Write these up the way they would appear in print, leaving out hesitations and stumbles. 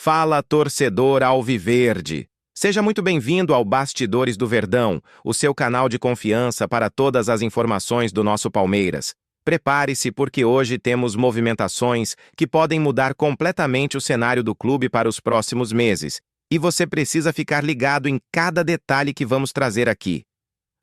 Fala, torcedor alviverde! Seja muito bem-vindo ao Bastidores do Verdão, o seu canal de confiança para todas as informações do nosso Palmeiras. Prepare-se porque hoje temos movimentações que podem mudar completamente o cenário do clube para os próximos meses, e você precisa ficar ligado em cada detalhe que vamos trazer aqui.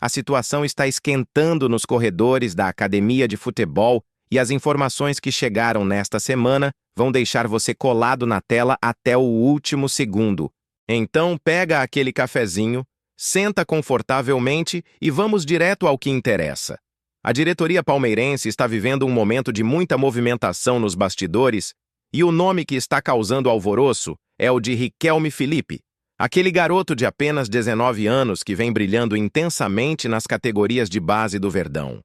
A situação está esquentando nos corredores da academia de futebol e as informações que chegaram nesta semana vão deixar você colado na tela até o último segundo. Então pega aquele cafezinho, senta confortavelmente e vamos direto ao que interessa. A diretoria palmeirense está vivendo um momento de muita movimentação nos bastidores e o nome que está causando alvoroço é o de Riquelme Felipe, aquele garoto de apenas 19 anos que vem brilhando intensamente nas categorias de base do Verdão.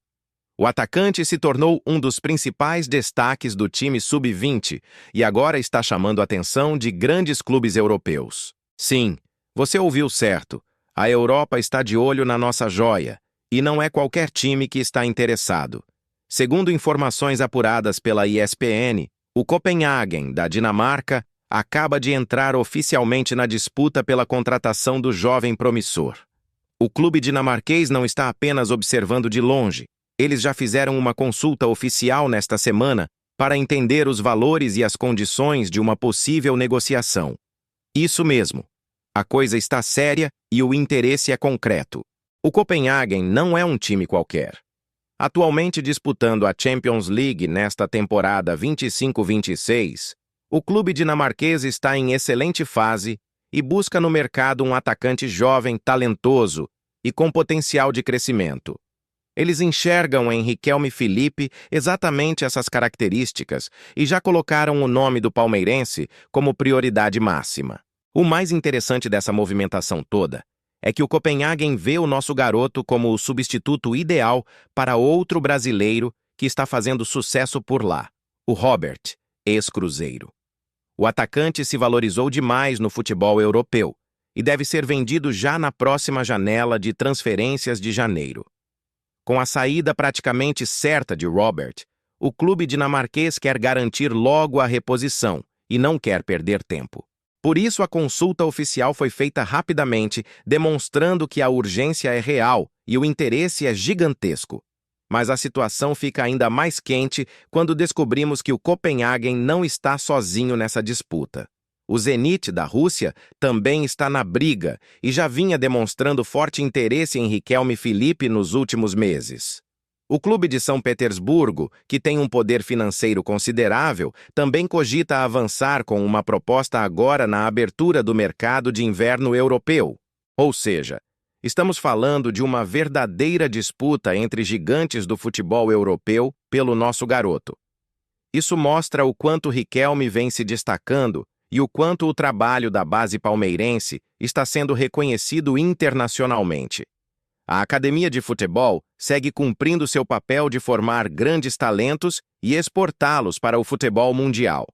O atacante se tornou um dos principais destaques do time sub-20 e agora está chamando a atenção de grandes clubes europeus. Sim, você ouviu certo. A Europa está de olho na nossa joia, e não é qualquer time que está interessado. Segundo informações apuradas pela ESPN, o Copenhagen, da Dinamarca, acaba de entrar oficialmente na disputa pela contratação do jovem promissor. O clube dinamarquês não está apenas observando de longe. Eles já fizeram uma consulta oficial nesta semana para entender os valores e as condições de uma possível negociação. Isso mesmo. A coisa está séria e o interesse é concreto. O Copenhagen não é um time qualquer. Atualmente disputando a Champions League nesta temporada 25-26, o clube dinamarquês está em excelente fase e busca no mercado um atacante jovem, talentoso e com potencial de crescimento. Eles enxergam em Riquelme Felipe exatamente essas características e já colocaram o nome do palmeirense como prioridade máxima. O mais interessante dessa movimentação toda é que o Copenhagen vê o nosso garoto como o substituto ideal para outro brasileiro que está fazendo sucesso por lá, o Robert, ex-Cruzeiro. O atacante se valorizou demais no futebol europeu e deve ser vendido já na próxima janela de transferências de janeiro. Com a saída praticamente certa de Robert, o clube dinamarquês quer garantir logo a reposição e não quer perder tempo. Por isso, a consulta oficial foi feita rapidamente, demonstrando que a urgência é real e o interesse é gigantesco. Mas a situação fica ainda mais quente quando descobrimos que o Copenhagen não está sozinho nessa disputa. O Zenit da Rússia também está na briga e já vinha demonstrando forte interesse em Riquelme Felipe nos últimos meses. O clube de São Petersburgo, que tem um poder financeiro considerável, também cogita avançar com uma proposta agora na abertura do mercado de inverno europeu. Ou seja, estamos falando de uma verdadeira disputa entre gigantes do futebol europeu pelo nosso garoto. Isso mostra o quanto Riquelme vem se destacando e o quanto o trabalho da base palmeirense está sendo reconhecido internacionalmente. A academia de futebol segue cumprindo seu papel de formar grandes talentos e exportá-los para o futebol mundial.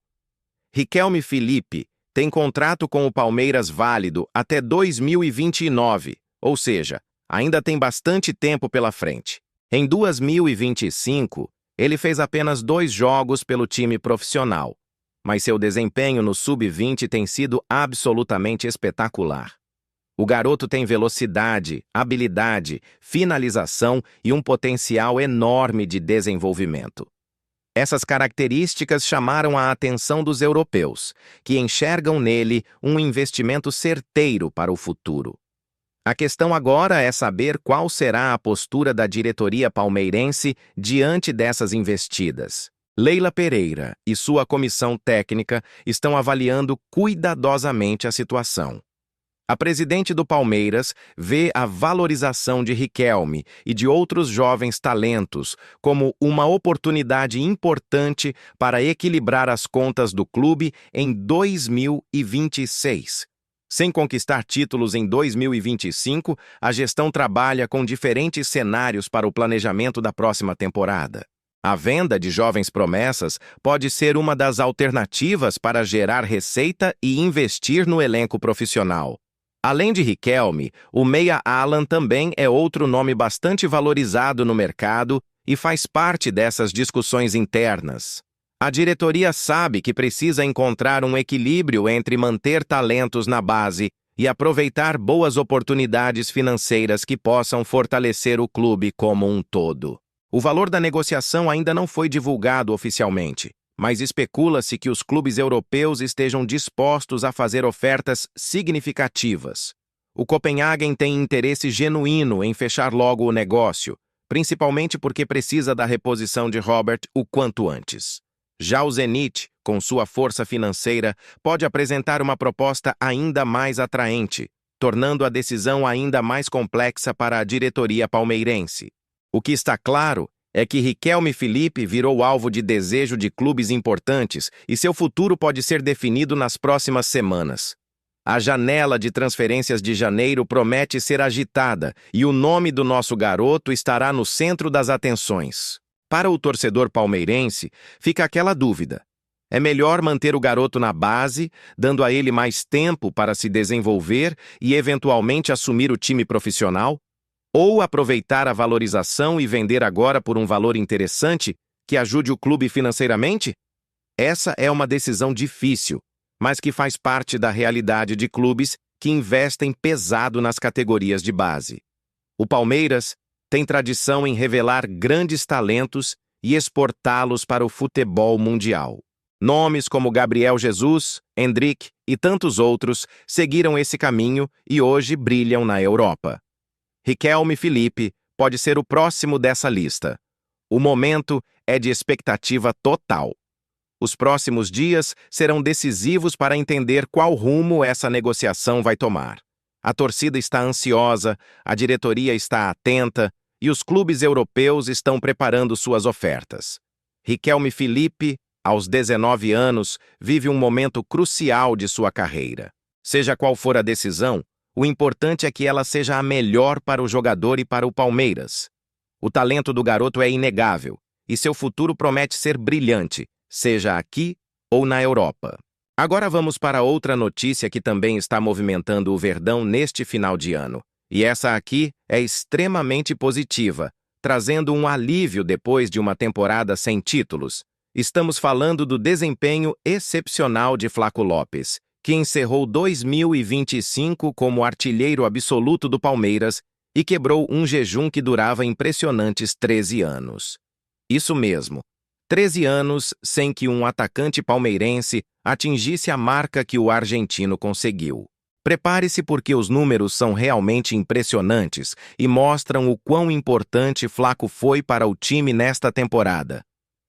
Riquelme Felipe tem contrato com o Palmeiras válido até 2029, ou seja, ainda tem bastante tempo pela frente. Em 2025, ele fez apenas 2 jogos pelo time profissional, mas seu desempenho no sub-20 tem sido absolutamente espetacular. O garoto tem velocidade, habilidade, finalização e um potencial enorme de desenvolvimento. Essas características chamaram a atenção dos europeus, que enxergam nele um investimento certeiro para o futuro. A questão agora é saber qual será a postura da diretoria palmeirense diante dessas investidas. Leila Pereira e sua comissão técnica estão avaliando cuidadosamente a situação. A presidente do Palmeiras vê a valorização de Riquelme e de outros jovens talentos como uma oportunidade importante para equilibrar as contas do clube em 2026. Sem conquistar títulos em 2025, a gestão trabalha com diferentes cenários para o planejamento da próxima temporada. A venda de jovens promessas pode ser uma das alternativas para gerar receita e investir no elenco profissional. Além de Riquelme, o meia Alan também é outro nome bastante valorizado no mercado e faz parte dessas discussões internas. A diretoria sabe que precisa encontrar um equilíbrio entre manter talentos na base e aproveitar boas oportunidades financeiras que possam fortalecer o clube como um todo. O valor da negociação ainda não foi divulgado oficialmente, mas especula-se que os clubes europeus estejam dispostos a fazer ofertas significativas. O Copenhagen tem interesse genuíno em fechar logo o negócio, principalmente porque precisa da reposição de Robert o quanto antes. Já o Zenit, com sua força financeira, pode apresentar uma proposta ainda mais atraente, tornando a decisão ainda mais complexa para a diretoria palmeirense. O que está claro é que Riquelme Felipe virou alvo de desejo de clubes importantes e seu futuro pode ser definido nas próximas semanas. A janela de transferências de janeiro promete ser agitada e o nome do nosso garoto estará no centro das atenções. Para o torcedor palmeirense, fica aquela dúvida. É melhor manter o garoto na base, dando a ele mais tempo para se desenvolver e eventualmente assumir o time profissional? Ou aproveitar a valorização e vender agora por um valor interessante que ajude o clube financeiramente? Essa é uma decisão difícil, mas que faz parte da realidade de clubes que investem pesado nas categorias de base. O Palmeiras tem tradição em revelar grandes talentos e exportá-los para o futebol mundial. Nomes como Gabriel Jesus, Endrick e tantos outros seguiram esse caminho e hoje brilham na Europa. Riquelme Felipe pode ser o próximo dessa lista. O momento é de expectativa total. Os próximos dias serão decisivos para entender qual rumo essa negociação vai tomar. A torcida está ansiosa, a diretoria está atenta e os clubes europeus estão preparando suas ofertas. Riquelme Felipe, aos 19 anos, vive um momento crucial de sua carreira. Seja qual for a decisão, o importante é que ela seja a melhor para o jogador e para o Palmeiras. O talento do garoto é inegável e seu futuro promete ser brilhante, seja aqui ou na Europa. Agora vamos para outra notícia que também está movimentando o Verdão neste final de ano. E essa aqui é extremamente positiva, trazendo um alívio depois de uma temporada sem títulos. Estamos falando do desempenho excepcional de Flaco Lopes, que encerrou 2025 como artilheiro absoluto do Palmeiras e quebrou um jejum que durava impressionantes 13 anos. Isso mesmo, 13 anos sem que um atacante palmeirense atingisse a marca que o argentino conseguiu. Prepare-se porque os números são realmente impressionantes e mostram o quão importante Flaco foi para o time nesta temporada.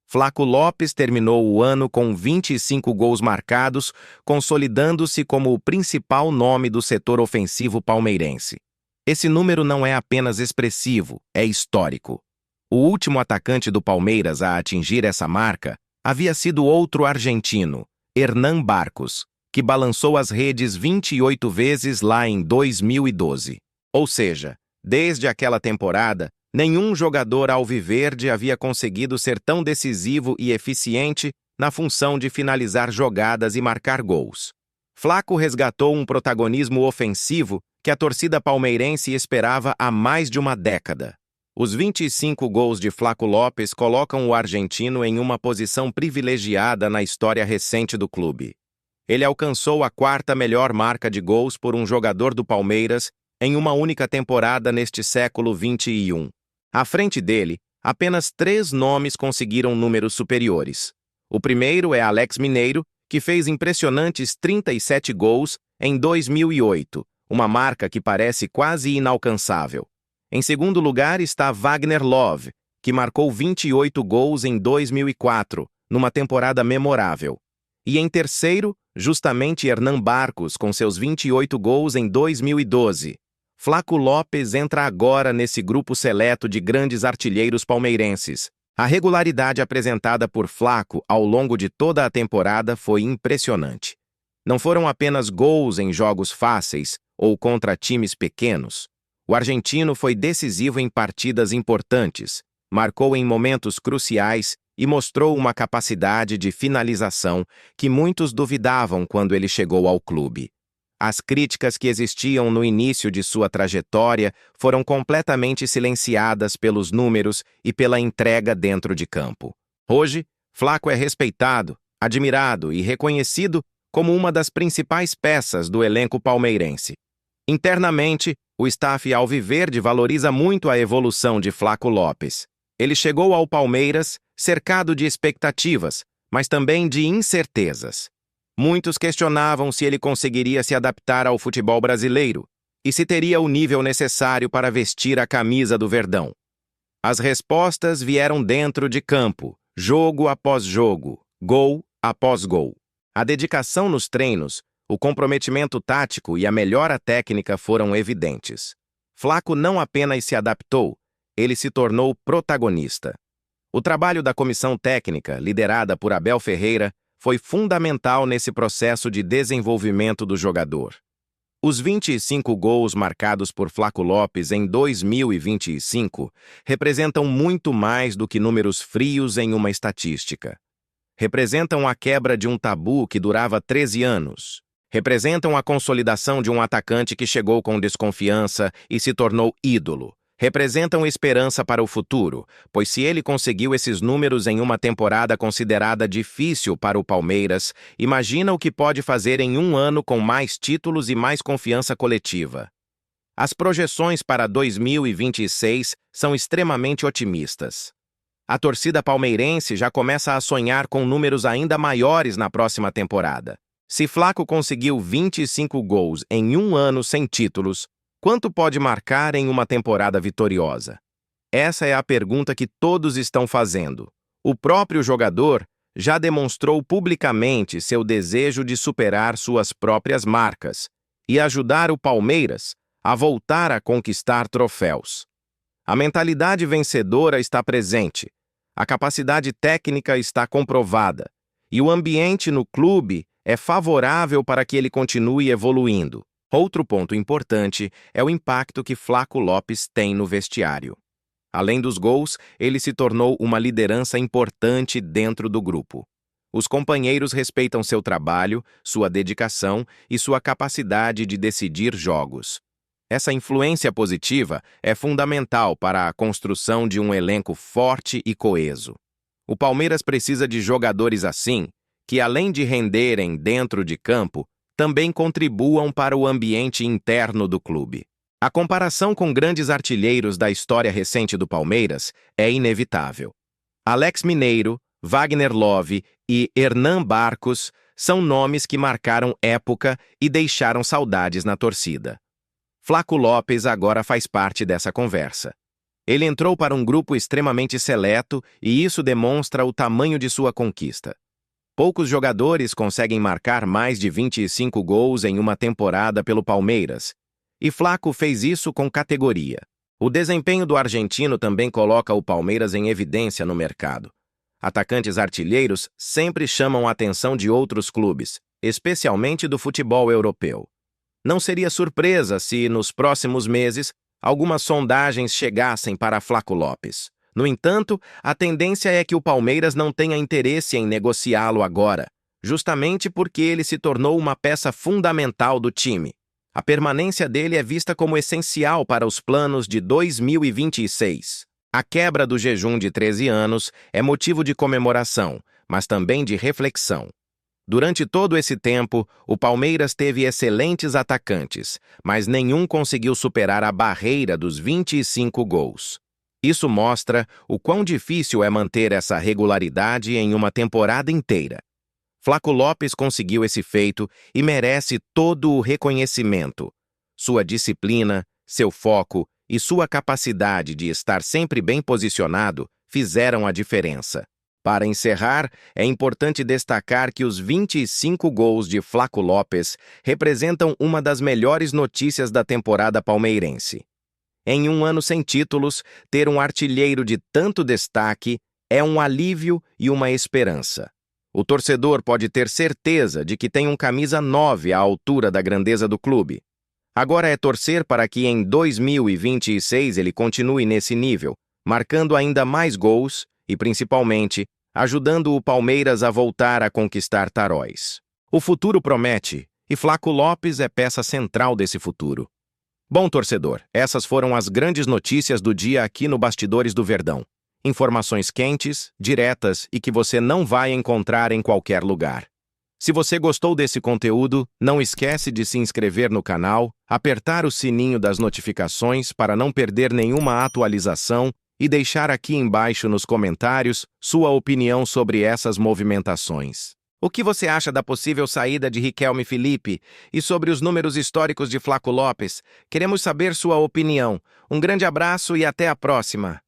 Flaco Lopes terminou o ano com 25 gols marcados, consolidando-se como o principal nome do setor ofensivo palmeirense. Esse número não é apenas expressivo, é histórico. O último atacante do Palmeiras a atingir essa marca havia sido outro argentino, Hernán Barcos, que balançou as redes 28 vezes lá em 2012. Ou seja, desde aquela temporada, nenhum jogador alviverde havia conseguido ser tão decisivo e eficiente na função de finalizar jogadas e marcar gols. Flaco resgatou um protagonismo ofensivo que a torcida palmeirense esperava há mais de uma década. Os 25 gols de Flaco Lopes colocam o argentino em uma posição privilegiada na história recente do clube. Ele alcançou a quarta melhor marca de gols por um jogador do Palmeiras em uma única temporada neste século XXI. À frente dele, apenas 3 nomes conseguiram números superiores. O primeiro é Alex Mineiro, que fez impressionantes 37 gols em 2008, uma marca que parece quase inalcançável. Em segundo lugar está Wagner Love, que marcou 28 gols em 2004, numa temporada memorável. E em terceiro, justamente Hernán Barcos, com seus 28 gols em 2012. Flaco Lopes entra agora nesse grupo seleto de grandes artilheiros palmeirenses. A regularidade apresentada por Flaco ao longo de toda a temporada foi impressionante. Não foram apenas gols em jogos fáceis ou contra times pequenos. O argentino foi decisivo em partidas importantes, marcou em momentos cruciais e mostrou uma capacidade de finalização que muitos duvidavam quando ele chegou ao clube. As críticas que existiam no início de sua trajetória foram completamente silenciadas pelos números e pela entrega dentro de campo. Hoje, Flaco é respeitado, admirado e reconhecido como uma das principais peças do elenco palmeirense. Internamente, o staff alviverde valoriza muito a evolução de Flaco Lopes. Ele chegou ao Palmeiras cercado de expectativas, mas também de incertezas. Muitos questionavam se ele conseguiria se adaptar ao futebol brasileiro e se teria o nível necessário para vestir a camisa do Verdão. As respostas vieram dentro de campo, jogo após jogo, gol após gol. A dedicação nos treinos, o comprometimento tático e a melhora técnica foram evidentes. Flaco não apenas se adaptou, ele se tornou protagonista. O trabalho da comissão técnica, liderada por Abel Ferreira, foi fundamental nesse processo de desenvolvimento do jogador. Os 25 gols marcados por Flaco Lopes em 2025 representam muito mais do que números frios em uma estatística. Representam a quebra de um tabu que durava 13 anos. Representam a consolidação de um atacante que chegou com desconfiança e se tornou ídolo. Representam esperança para o futuro, pois se ele conseguiu esses números em uma temporada considerada difícil para o Palmeiras, imagina o que pode fazer em um ano com mais títulos e mais confiança coletiva. As projeções para 2026 são extremamente otimistas. A torcida palmeirense já começa a sonhar com números ainda maiores na próxima temporada. Se Flaco conseguiu 25 gols em um ano sem títulos, quanto pode marcar em uma temporada vitoriosa? Essa é a pergunta que todos estão fazendo. O próprio jogador já demonstrou publicamente seu desejo de superar suas próprias marcas e ajudar o Palmeiras a voltar a conquistar troféus. A mentalidade vencedora está presente, a capacidade técnica está comprovada e o ambiente no clube é favorável para que ele continue evoluindo. Outro ponto importante é o impacto que Flaco Lopes tem no vestiário. Além dos gols, ele se tornou uma liderança importante dentro do grupo. Os companheiros respeitam seu trabalho, sua dedicação e sua capacidade de decidir jogos. Essa influência positiva é fundamental para a construção de um elenco forte e coeso. O Palmeiras precisa de jogadores assim, que além de renderem dentro de campo, também contribuam para o ambiente interno do clube. A comparação com grandes artilheiros da história recente do Palmeiras é inevitável. Alex Mineiro, Wagner Love e Hernan Barcos são nomes que marcaram época e deixaram saudades na torcida. Flaco Lopes agora faz parte dessa conversa. Ele entrou para um grupo extremamente seleto e isso demonstra o tamanho de sua conquista. Poucos jogadores conseguem marcar mais de 25 gols em uma temporada pelo Palmeiras, e Flaco fez isso com categoria. O desempenho do argentino também coloca o Palmeiras em evidência no mercado. Atacantes artilheiros sempre chamam a atenção de outros clubes, especialmente do futebol europeu. Não seria surpresa se, nos próximos meses, algumas sondagens chegassem para Flaco Lopes. No entanto, a tendência é que o Palmeiras não tenha interesse em negociá-lo agora, justamente porque ele se tornou uma peça fundamental do time. A permanência dele é vista como essencial para os planos de 2026. A quebra do jejum de 13 anos é motivo de comemoração, mas também de reflexão. Durante todo esse tempo, o Palmeiras teve excelentes atacantes, mas nenhum conseguiu superar a barreira dos 25 gols. Isso mostra o quão difícil é manter essa regularidade em uma temporada inteira. Flaco Lopes conseguiu esse feito e merece todo o reconhecimento. Sua disciplina, seu foco e sua capacidade de estar sempre bem posicionado fizeram a diferença. Para encerrar, é importante destacar que os 25 gols de Flaco Lopes representam uma das melhores notícias da temporada palmeirense. Em um ano sem títulos, ter um artilheiro de tanto destaque é um alívio e uma esperança. O torcedor pode ter certeza de que tem um camisa 9 à altura da grandeza do clube. Agora é torcer para que em 2026 ele continue nesse nível, marcando ainda mais gols e, principalmente, ajudando o Palmeiras a voltar a conquistar taróis. O futuro promete, e Flaco Lopes é peça central desse futuro. Bom, torcedor, essas foram as grandes notícias do dia aqui no Bastidores do Verdão. Informações quentes, diretas e que você não vai encontrar em qualquer lugar. Se você gostou desse conteúdo, não esquece de se inscrever no canal, apertar o sininho das notificações para não perder nenhuma atualização e deixar aqui embaixo nos comentários sua opinião sobre essas movimentações. O que você acha da possível saída de Riquelme Felipe e sobre os números históricos de Flaco Lopes? Queremos saber sua opinião. Um grande abraço e até a próxima!